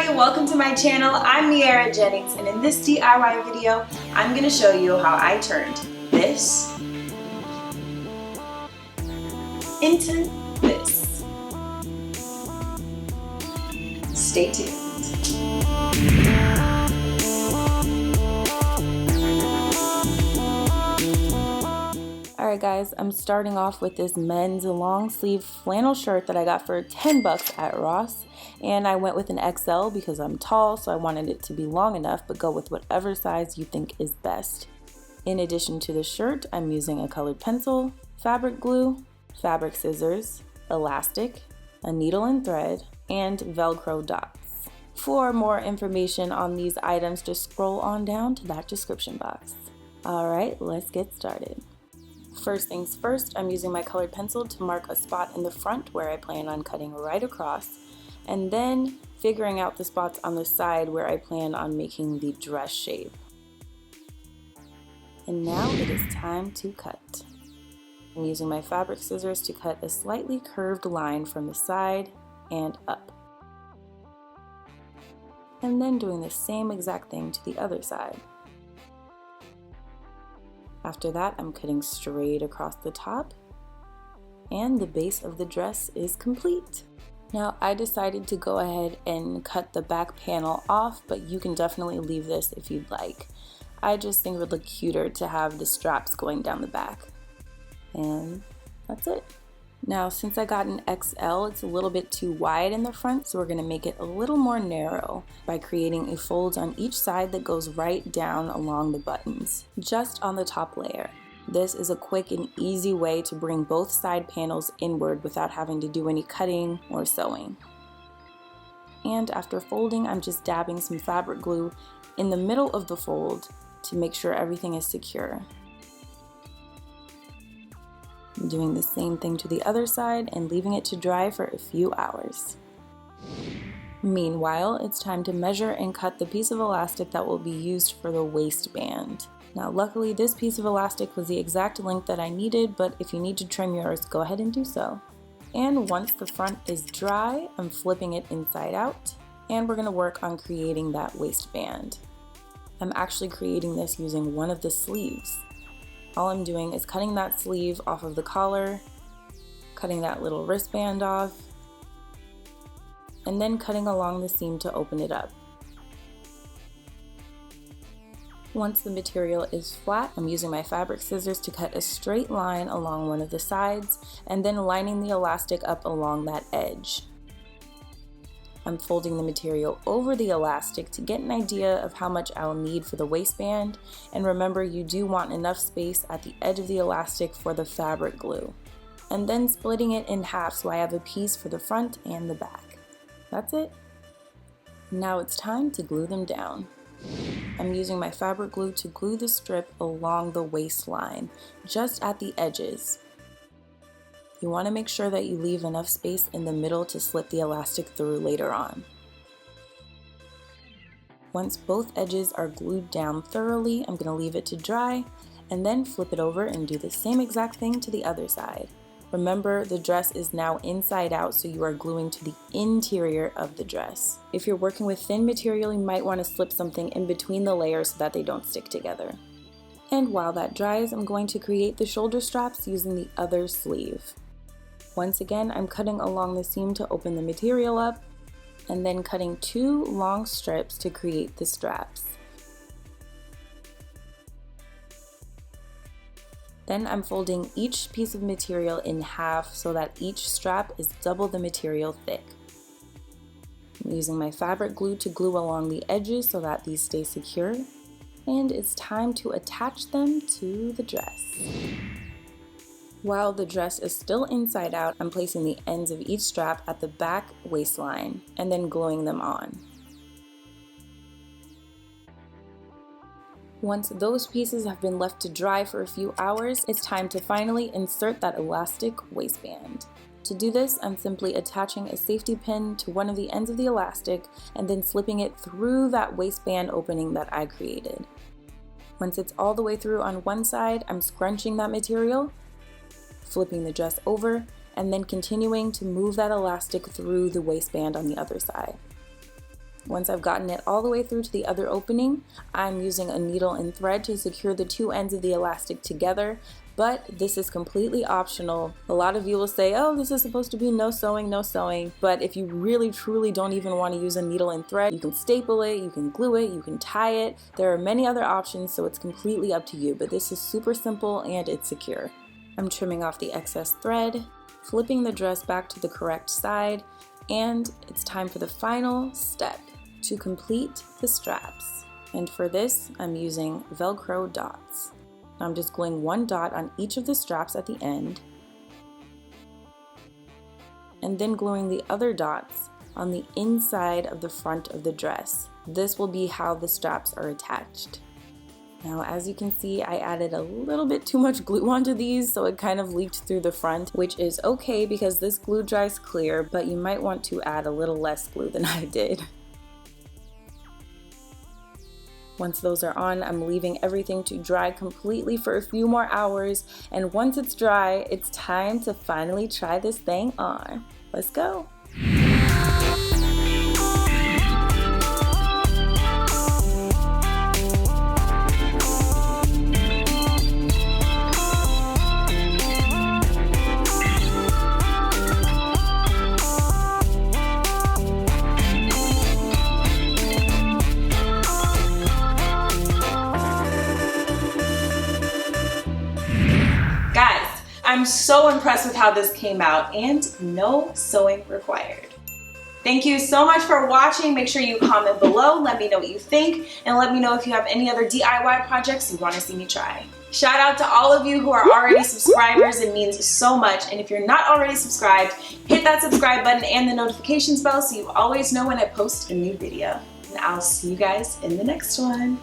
everybody, welcome to my channel. I'm Miera Jennings, and in this DIY video, I'm going to show you how I turned this into this. Stay tuned. Alright guys, I'm starting off with this men's long sleeve flannel shirt that I got for 10 bucks at Ross, and I went with an XL because I'm tall, so I wanted it to be long enough, but go with whatever size you think is best. In addition to the shirt, I'm using a colored pencil, fabric glue, fabric scissors, elastic, a needle and thread, and Velcro dots. For more information on these items, just scroll on down to that description box. Alright, let's get started. First things first, I'm using my colored pencil to mark a spot in the front where I plan on cutting right across, and then figuring out the spots on the side where I plan on making the dress shape. And now it is time to cut. I'm using my fabric scissors to cut a slightly curved line from the side and up. And then doing the same exact thing to the other side. After that, I'm cutting straight across the top, and the base of the dress is complete. Now, I decided to go ahead and cut the back panel off, but you can definitely leave this if you'd like. I just think it would look cuter to have the straps going down the back. And that's it. Now, since I got an XL, it's a little bit too wide in the front, so we're going to make it a little more narrow by creating a fold on each side that goes right down along the buttons, just on the top layer. This is a quick and easy way to bring both side panels inward without having to do any cutting or sewing. And after folding, I'm just dabbing some fabric glue in the middle of the fold to make sure everything is secure. I'm doing the same thing to the other side and leaving it to dry for a few hours. Meanwhile, it's time to measure and cut the piece of elastic that will be used for the waistband. Now luckily this piece of elastic was the exact length that I needed, but if you need to trim yours, go ahead and do so. And once the front is dry, I'm flipping it inside out, and we're going to work on creating that waistband. I'm actually creating this using one of the sleeves. All I'm doing is cutting that sleeve off of the collar, cutting that little wristband off, and then cutting along the seam to open it up. Once the material is flat, I'm using my fabric scissors to cut a straight line along one of the sides, and then lining the elastic up along that edge. I'm folding the material over the elastic to get an idea of how much I'll need for the waistband, and remember you do want enough space at the edge of the elastic for the fabric glue. And then splitting it in half so I have a piece for the front and the back. That's it. Now it's time to glue them down. I'm using my fabric glue to glue the strip along the waistline, just at the edges. You want to make sure that you leave enough space in the middle to slip the elastic through later on. Once both edges are glued down thoroughly, I'm going to leave it to dry and then flip it over and do the same exact thing to the other side. Remember, the dress is now inside out, so you are gluing to the interior of the dress. If you're working with thin material, you might want to slip something in between the layers so that they don't stick together. And while that dries, I'm going to create the shoulder straps using the other sleeve. Once again, I'm cutting along the seam to open the material up, and then cutting 2 long strips to create the straps. Then I'm folding each piece of material in half so that each strap is double the material thick. I'm using my fabric glue to glue along the edges so that these stay secure, and it's time to attach them to the dress. While the dress is still inside out, I'm placing the ends of each strap at the back waistline and then gluing them on. Once those pieces have been left to dry for a few hours, it's time to finally insert that elastic waistband. To do this, I'm simply attaching a safety pin to one of the ends of the elastic and then slipping it through that waistband opening that I created. Once it's all the way through on one side, I'm scrunching that material, flipping the dress over, and then continuing to move that elastic through the waistband on the other side. Once I've gotten it all the way through to the other opening, I'm using a needle and thread to secure the two ends of the elastic together, but this is completely optional. A lot of you will say, oh, this is supposed to be no sewing, no sewing, but if you really truly don't even want to use a needle and thread, you can staple it, you can glue it, you can tie it. There are many other options, so it's completely up to you, but this is super simple and it's secure. I'm trimming off the excess thread, flipping the dress back to the correct side, and it's time for the final step, to complete the straps. And for this, I'm using Velcro dots. I'm just gluing one dot on each of the straps at the end, and then gluing the other dots on the inside of the front of the dress. This will be how the straps are attached. Now, as you can see, I added a little bit too much glue onto these, so it kind of leaked through the front, which is okay because this glue dries clear, but you might want to add a little less glue than I did. Once those are on, I'm leaving everything to dry completely for a few more hours, and once it's dry, it's time to finally try this thing on. Let's go! Guys, I'm so impressed with how this came out, and no sewing required. Thank you so much for watching. Make sure you comment below, let me know what you think, and let me know if you have any other DIY projects you want to see me try. Shout out to all of you who are already subscribers. It means so much. And if you're not already subscribed, hit that subscribe button and the notifications bell so you always know when I post a new video. And I'll see you guys in the next one.